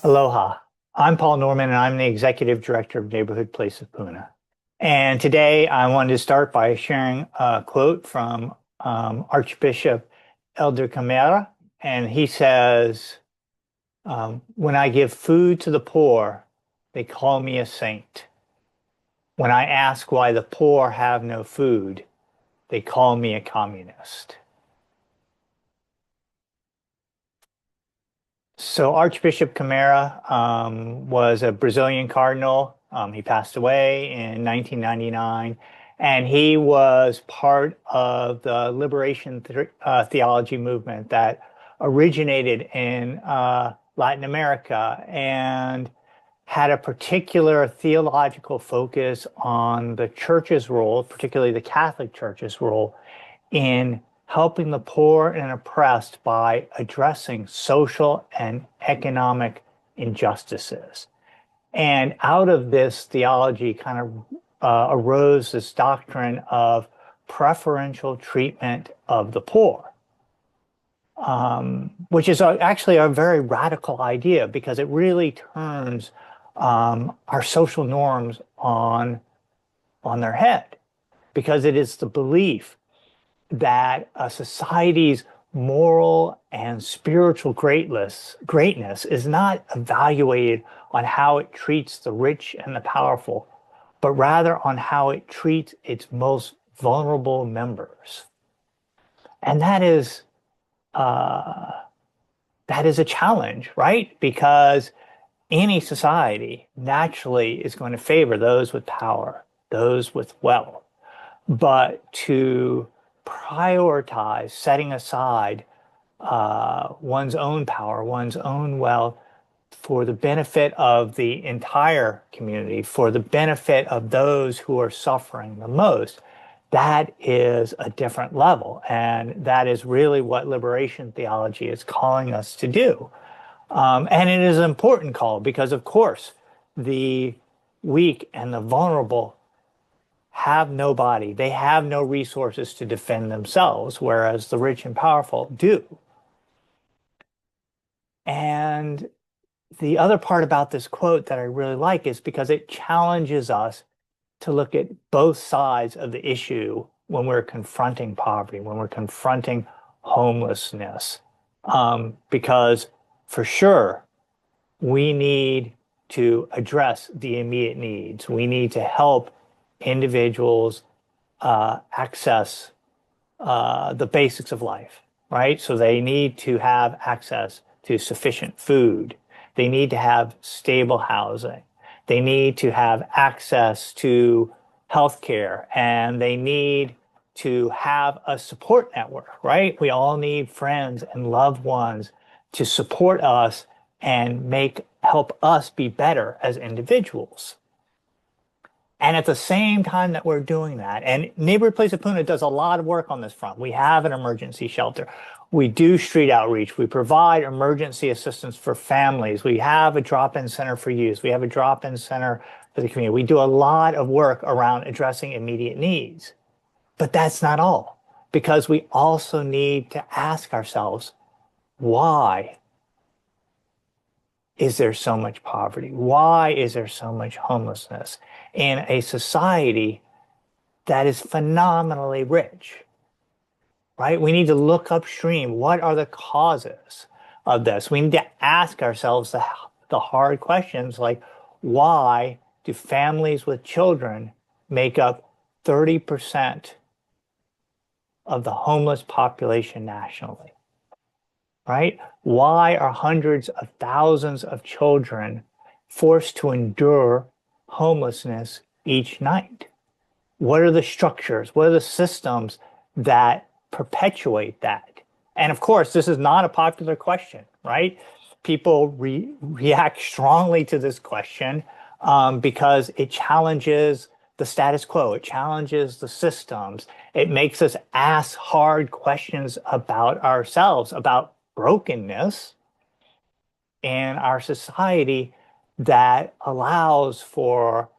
Aloha. I'm Paul Normann, and I'm the Executive Director of Neighborhood Place of Puna. And today I wanted to start by sharing a quote from Archbishop Hélder Câmara. And he says, when I give food to the poor, they call me a saint. When I ask why the poor have no food, they call me a communist. So Archbishop Câmara was a Brazilian cardinal. He passed away in 1999, and he was part of the Liberation Theology movement that originated in Latin America and had a particular theological focus on the church's role, particularly the Catholic Church's role, in helping the poor and oppressed by addressing social and economic injustices. And out of this theology kind of arose this doctrine of preferential treatment of the poor, which is actually a very radical idea because it really turns our social norms on their head, because it is the belief that a society's moral and spiritual greatness is not evaluated on how it treats the rich and the powerful, but rather on how it treats its most vulnerable members. And that is a challenge, right? Because any society naturally is going to favor those with power, those with wealth. But to prioritize setting aside one's own power, one's own wealth for the benefit of the entire community, for the benefit of those who are suffering the most, that is a different level. And that is really what liberation theology is calling us to do. And it is an important call because, of course, the weak and the vulnerable have nobody. They have no resources to defend themselves, whereas the rich and powerful do. And the other part about this quote that I really like is because it challenges us to look at both sides of the issue when we're confronting poverty, when we're confronting homelessness. Because for sure, we need to address the immediate needs. We need to help individuals access the basics of life, right? So they need to have access to sufficient food. They need to have stable housing. They need to have access to healthcare, and they need to have a support network, right? We all need friends and loved ones to support us and help us be better as individuals. And at the same time that we're doing that, and Neighborhood Place of Puna does a lot of work on this front. We have an emergency shelter. We do street outreach. We provide emergency assistance for families. We have a drop-in center for youth. We have a drop-in center for the community. We do a lot of work around addressing immediate needs. But that's not all, because we also need to ask ourselves, why is there so much poverty? Why is there so much homelessness in a society that is phenomenally rich, right? We need to look upstream. What are the causes of this? We need to ask ourselves the hard questions like, why do families with children make up 30% of the homeless population nationally? Right? Why are hundreds of thousands of children forced to endure homelessness each night? What are the structures? What are the systems that perpetuate that? And of course, this is not a popular question, right? People react strongly to this question because it challenges the status quo. It challenges the systems. It makes us ask hard questions about ourselves, about brokenness in our society that allows for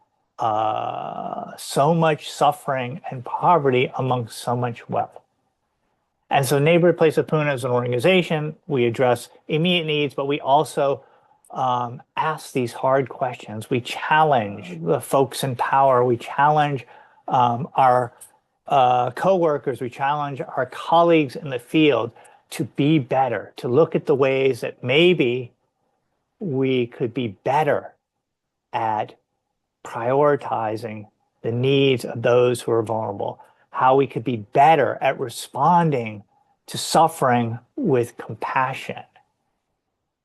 so much suffering and poverty amongst so much wealth. And so Neighborhood Place of Puna is an organization. We address immediate needs, but we also ask these hard questions. We challenge the folks in power. We challenge our co-workers. We challenge our colleagues in the field to be better, to look at the ways that maybe we could be better at prioritizing the needs of those who are vulnerable, how we could be better at responding to suffering with compassion,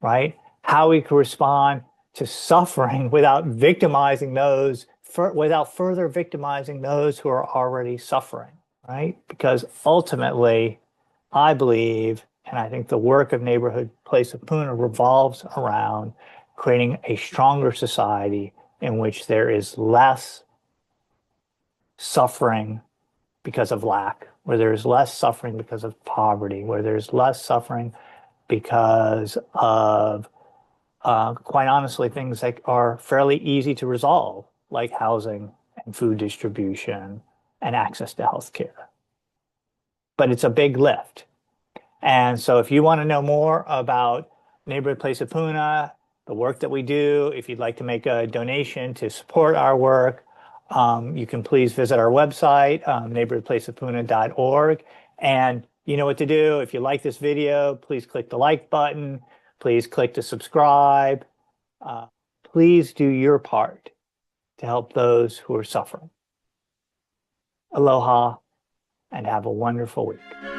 right? How we could respond to suffering without victimizing those, without further victimizing those who are already suffering, right? Because ultimately, I believe, and I think the work of Neighborhood Place of Puna revolves around creating a stronger society in which there is less suffering because of lack, where there's less suffering because of poverty, where there's less suffering because of, quite honestly, things that are fairly easy to resolve, like housing and food distribution and access to healthcare. But it's a big lift. And so if you want to know more about Neighborhood Place of Puna, the work that we do, if you'd like to make a donation to support our work, you can please visit our website, neighborhoodplaceofpuna.org. And you know what to do. If you like this video, please click the like button. Please click to subscribe. Please do your part to help those who are suffering. Aloha, and have a wonderful week.